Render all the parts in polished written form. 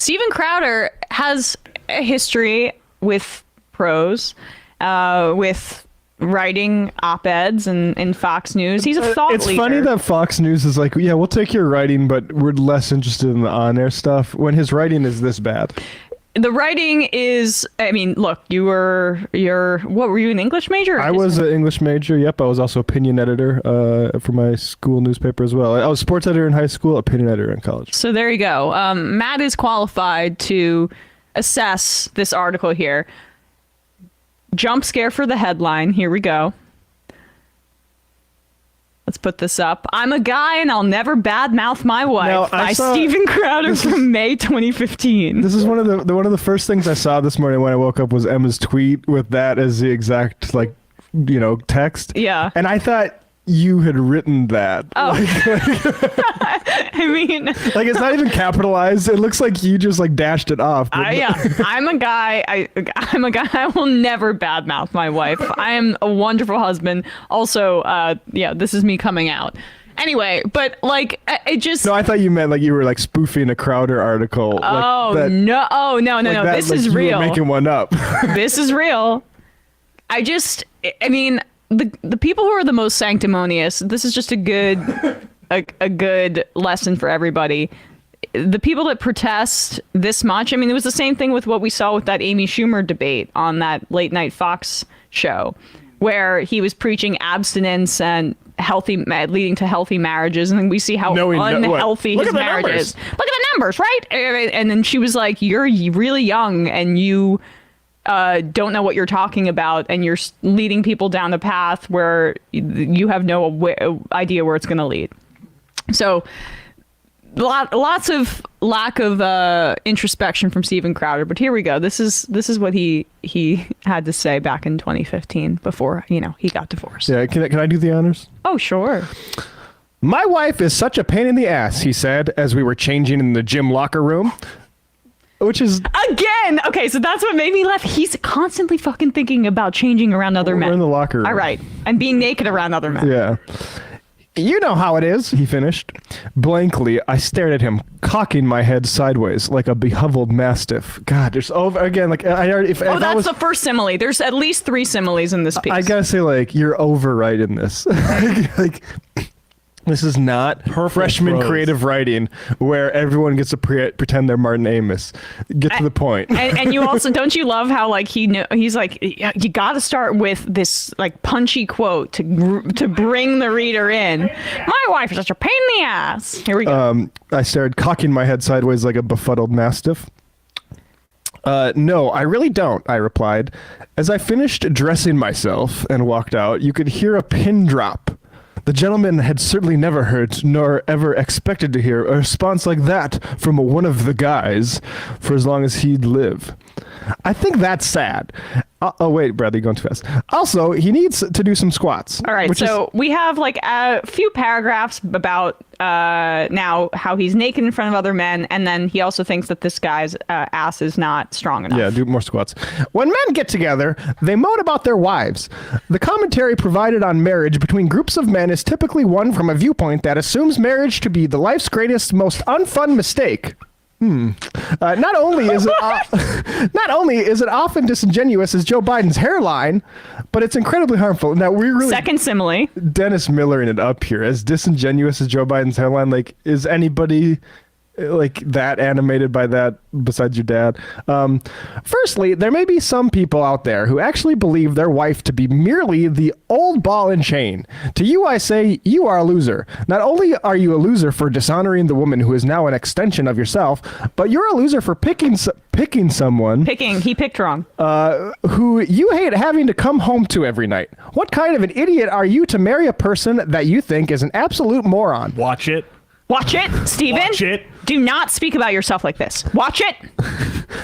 Steven Crowder has a history with prose, with writing op-eds in Fox News. He's a thought leader. It's funny that Fox News is like, yeah, we'll take your writing, but we're less interested in the on-air stuff, when his writing is this bad. The writing is, I mean, look, what were you, an English major? I was an English major, yep. I was also opinion editor for my school newspaper as well. I was sports editor in high school, opinion editor in college. So there you go. Matt is qualified to assess this article here. Jump scare for the headline. Here we go. Let's put this up. I'm a guy and I'll never badmouth my wife by Steven Crowder from May 2015. This is one of the first things I saw this morning when I woke up was Emma's tweet with that as the exact text. Yeah. And I thought you had written that. Oh. I mean, like it's not even capitalized. It looks like you just like dashed it off. Yeah. I'm a guy. I'm a guy. I will never badmouth my wife. I am a wonderful husband. Also, this is me coming out. Anyway, but like it just. No, I thought you meant like you were like spoofing a Crowder article. Oh, like that, no! Oh, no! That, this like is you real. Were making one up. This is real. I mean, the people who are the most sanctimonious. This is just a good lesson for everybody. The people that protest this much. I mean, it was the same thing with what we saw with that Amy Schumer debate on that late night Fox show, where he was preaching abstinence and leading to healthy marriages, and then we see how unhealthy his marriage is. Look at the numbers, right? And then she was like, "You're really young, and you don't know what you're talking about, and you're leading people down a path where you have no idea where it's going to lead." So lots of lack of introspection from Steven Crowder, but here we go. This is what he had to say back in 2015 before he got divorced. Yeah, can I do the honors? Oh, sure. My wife is such a pain in the ass, he said as we were changing in the gym locker room. Which is again okay. So that's what made me laugh. He's constantly fucking thinking about changing around other men. We're in the locker room. All right, and being naked around other men. Yeah. You know how it is, he finished. Blankly, I stared at him, cocking my head sideways like a behoved mastiff. God, there's over again. Like I already. That's the first simile. There's at least 3 similes in this piece. I gotta say, like you're overwriting this. like. This is not freshman creative writing where everyone gets to pretend they're Martin Amis. Get to the point. And you also, don't you love how like he's like, you got to start with this like punchy quote to bring the reader in. My wife is such a pain in the ass. Here we go. I started cocking my head sideways like a befuddled mastiff. No, I really don't, I replied. As I finished dressing myself and walked out, you could hear a pin drop. The gentleman had certainly never heard, nor ever expected to hear, a response like that from one of the guys for as long as he'd live. I think that's sad. Oh, wait, Bradley, going too fast. Also, he needs to do some squats. All right, so we have like a few paragraphs about now how he's naked in front of other men, and then he also thinks that this guy's ass is not strong enough. Yeah, do more squats. When men get together, they moan about their wives. The commentary provided on marriage between groups of men is typically one from a viewpoint that assumes marriage to be the life's greatest, most unfun mistake. Not only is it often disingenuous as Joe Biden's hairline, but it's incredibly harmful. Now we really second simile. Dennis Millering it up here as disingenuous as Joe Biden's hairline. Like, is anybody like that animated by that besides your dad? Firstly, there may be some people out there who actually believe their wife to be merely the old ball and chain. To you, I say, you are a loser. Not only are you a loser for dishonoring the woman who is now an extension of yourself, but you're a loser for picking someone. He picked wrong. Who you hate having to come home to every night. What kind of an idiot are you to marry a person that you think is an absolute moron? Watch it. Watch it, Steven. Watch it. Do not speak about yourself like this. Watch it.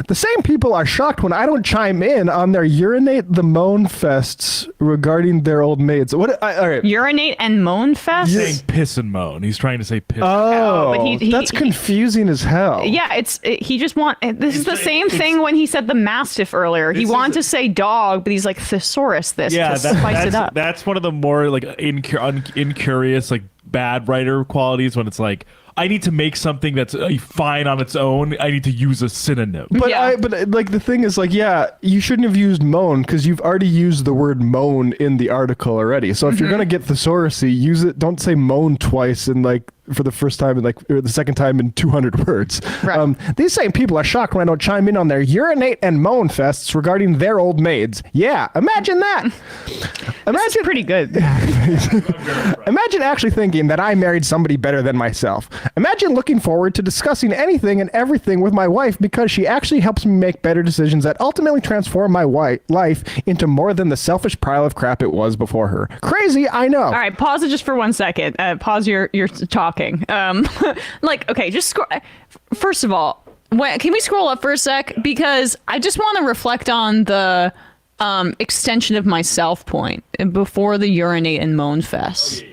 The same people are shocked when I don't chime in on their urinate the moan fests regarding their old maids. All right. Urinate and moan fest? He's saying piss and moan. He's trying to say piss. Oh, but that's confusing as hell. Yeah, he just this is the same thing when he said the mastiff earlier. He wanted to say dog, but he's like thesaurus to spice it up. That's one of the more like incurious like bad writer qualities when it's like, I need to make something that's fine on its own. I need to use a synonym. But Yeah. like the thing is like, yeah, you shouldn't have used moan because you've already used the word moan in the article already. So if you're gonna get thesaurus, use it. Don't say moan twice in like for the first time and like or the second time in 200 words. Right. These same people are shocked when I don't chime in on their urinate and moan fests regarding their old maids. Yeah, imagine that. Imagine Pretty good. Imagine actually thinking that I married somebody better than myself. Imagine looking forward to discussing anything and everything with my wife because she actually helps me make better decisions that ultimately transform my life into more than the selfish pile of crap it was before her. Crazy, I know. All right, pause it just for 1 second. Pause your talking. Like, okay, just scroll. First of all, can we scroll up for a sec? Because I just want to reflect on the extension of myself point before the urinate and moan fest.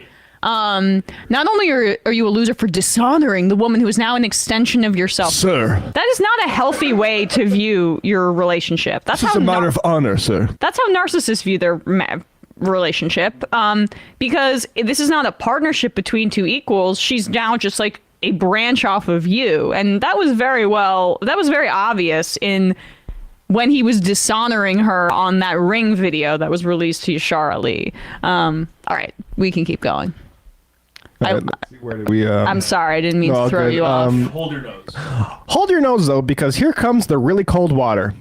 Not only are you a loser for dishonoring the woman who is now an extension of yourself, Sir, that is not a healthy way to view your relationship. That's this is how a matter of honor, sir. that's how narcissists view their relationship. Because this is not a partnership between two equals. She's now just like a branch off of you, and that was very obvious in when he was dishonoring her on that ring video that was released to Yashar Ali. All right, we can keep going. Where did we? I'm sorry, I didn't mean no, to throw good. you off. Hold your nose. Hold your nose though, because here comes the really cold water.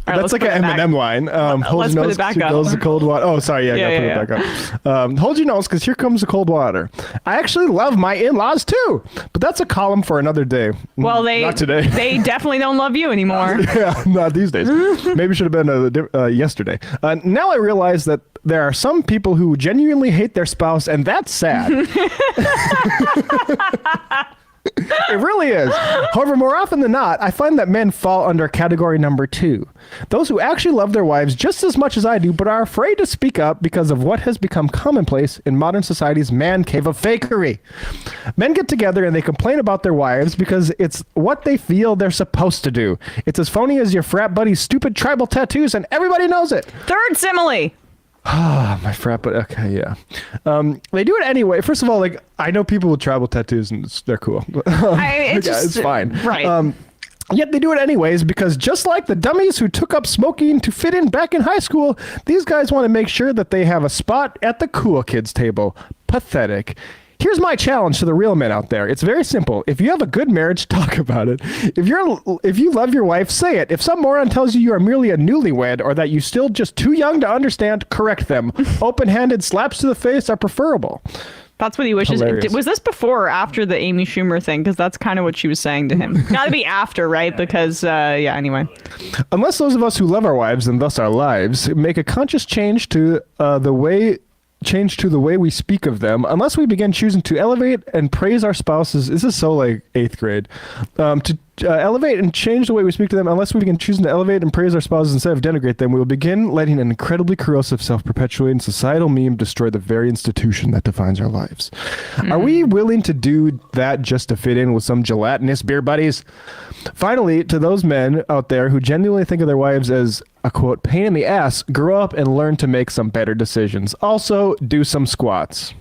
Right, that's like let's an put it Eminem line. Hold let's your put nose, it back here up. goes the cold water. Oh, sorry, yeah, I gotta put it back up. Hold your nose, because here comes the cold water. I actually love my in-laws too, but that's a column for another day. Well, not today. They definitely don't love you anymore. Yeah, not these days. Maybe should have been yesterday. Now I realize that there are some people who genuinely hate their spouse, and that's sad. It really is. However, more often than not, I find that men fall under category number 2. Those who actually love their wives just as much as I do, but are afraid to speak up because of what has become commonplace in modern society's man cave of fakery. Men get together and they complain about their wives because it's what they feel they're supposed to do. It's as phony as your frat buddy's stupid tribal tattoos, and everybody knows it. Third simile. My frat, but okay, yeah. They do it anyway. First of all, like I know people with tribal tattoos, and they're cool. It's fine, right? Yet they do it anyways because just like the dummies who took up smoking to fit in back in high school, these guys want to make sure that they have a spot at the cool kids table. Pathetic. Here's my challenge to the real men out there. It's very simple. If you have a good marriage, talk about it. If you love your wife, say it. If some moron tells you are merely a newlywed or that you're still just too young to understand, correct them. Open-handed slaps to the face are preferable. That's what he wishes. Hilarious. Was this before or after the Amy Schumer thing? Because that's kind of what she was saying to him. Got to be after, right? Because, anyway. Unless those of us who love our wives and thus our lives make a conscious change to the way we speak of them, unless we begin choosing to elevate and praise our spouses. This is so like 8th grade. To elevate and change the way we speak to them, unless we begin choosing to elevate and praise our spouses instead of denigrate them, we will begin letting an incredibly corrosive, self-perpetuating societal meme destroy the very institution that defines our lives. Are we willing to do that just to fit in with some gelatinous beer buddies? Finally, to those men out there who genuinely think of their wives as a quote pain in the ass, grow up and learn to make some better decisions. Also, do some squats.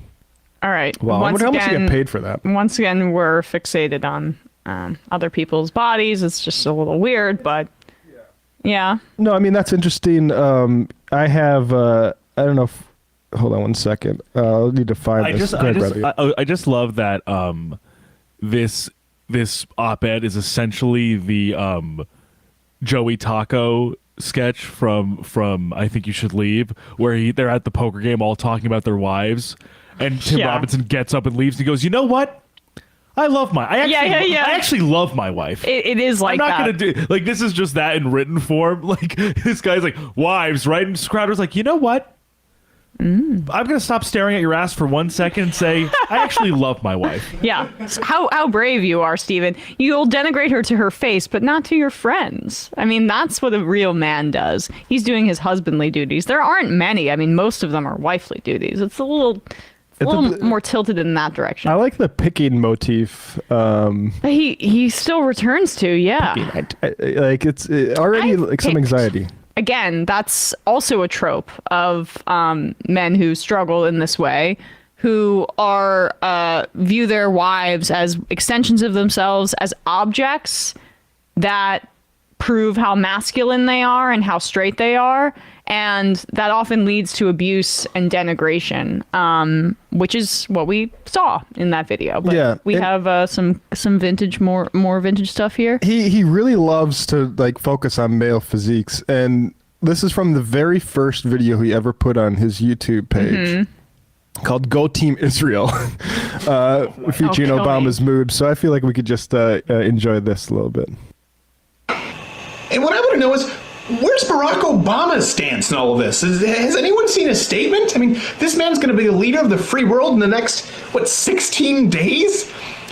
All right. Well, I wonder how much you get paid for that. Once again, we're fixated on other people's bodies. It's just a little weird, but yeah. No, I mean, that's interesting. I have, I don't know if, hold on one second. I'll need to find this. I just love that this op-ed is essentially the Joey Taco sketch from I Think You Should Leave, where they're at the poker game all talking about their wives, and Tim Robinson gets up and leaves and he goes, you know what? I actually love my wife. It is like I'm not that. gonna do like this is just that in written form. Like this guy's like wives, right? And Crowder's like, you know what? I'm gonna stop staring at your ass for 1 second and say, I actually love my wife. Yeah. How brave you are, Stephen. You'll denigrate her to her face, but not to your friends. I mean, that's what a real man does. He's doing his husbandly duties. There aren't many. I mean, most of them are wifely duties. It's a little more tilted in that direction. I like the picking motif. He still returns to, yeah. Like it's already like some anxiety. Again, that's also a trope of men who struggle in this way, who are view their wives as extensions of themselves, as objects that prove how masculine they are and how straight they are, and that often leads to abuse and denigration, which is what we saw in that video. But Yeah, we have some vintage, more vintage stuff here. He really loves to like focus on male physiques, and this is from the very first video he ever put on his YouTube page. Called "Go Team Israel," featuring kill Obama's mood. So I feel like we could just enjoy this a little bit. And what I want to know is, where's Barack Obama's stance in all of this? Has anyone seen a statement? I mean, this man's going to be the leader of the free world in the next, 16 days?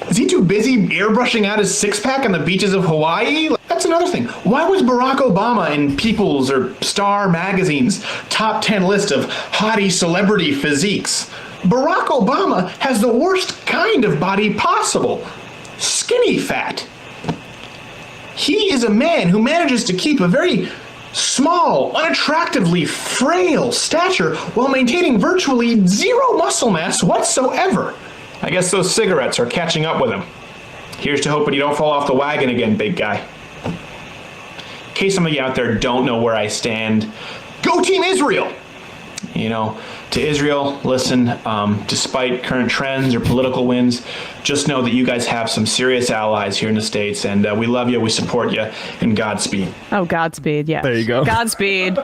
Is he too busy airbrushing out his six-pack on the beaches of Hawaii? That's another thing. Why was Barack Obama in People's or Star Magazine's top 10 list of hottie celebrity physiques? Barack Obama has the worst kind of body possible. Skinny fat. He is a man who manages to keep a very small, unattractively frail stature while maintaining virtually zero muscle mass whatsoever. I guess those cigarettes are catching up with him. Here's to hoping you don't fall off the wagon again, big guy. In case some of you out there don't know where I stand, go Team Israel! You know, to Israel, listen, despite current trends or political winds, just know that you guys have some serious allies here in the States, and we love you, we support you, and Godspeed. Oh, Godspeed, yes. There you go. Godspeed.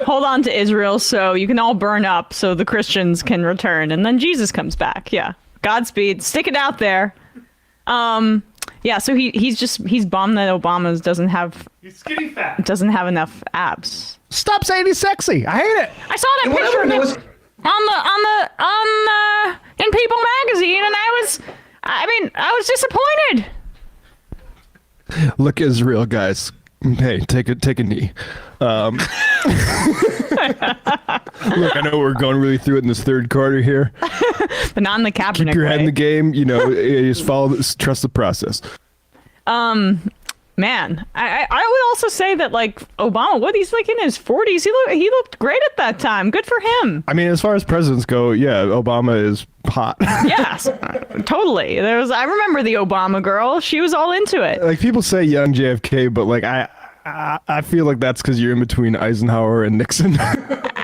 Hold on to Israel so you can all burn up so the Christians can return, and then Jesus comes back. Yeah. Godspeed. Stick it out there. Yeah, so he's bummed that Obama He's skinny fat. doesn't have enough abs. Stop saying he's sexy. I hate it. I saw that And what I picture wanna know is, in People magazine, and I was disappointed. Look, Israel, guys. Hey, take a knee. Look, I know we're going really through it in this third quarter here. But not in the Kaepernick Keep your head in way. the game. You know, just follow this, trust the process. Man, I would also say that, like, Obama, he's like in his 40s. He looked great at that time. Good for him. I mean, as far as presidents go, yeah, Obama is hot. Yes, totally. I remember the Obama girl. She was all into it. Like, people say young JFK, but like I feel like that's because you're in between Eisenhower and Nixon.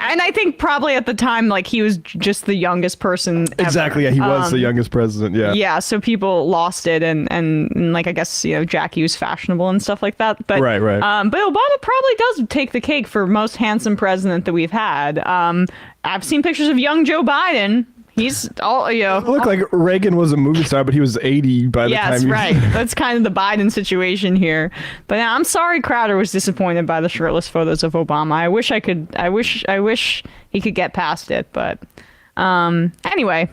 And I think probably at the time, like, he was just the youngest person ever. Exactly. Yeah, he was the youngest president. Yeah. Yeah, so people lost it, and like, I guess, Jackie was fashionable and stuff like that. But Right. But Obama probably does take the cake for most handsome president that we've had. I've seen pictures of young Joe Biden. He's all, Look, like Reagan was a movie star, but he was 80 by the time. Yes, right. That's kind of the Biden situation here. But I'm sorry Crowder was disappointed by the shirtless photos of Obama. I wish he could get past it. But anyway.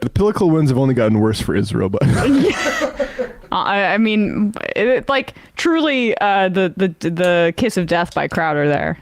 The political wins have only gotten worse for Israel, but I mean, like, truly the kiss of death by Crowder there.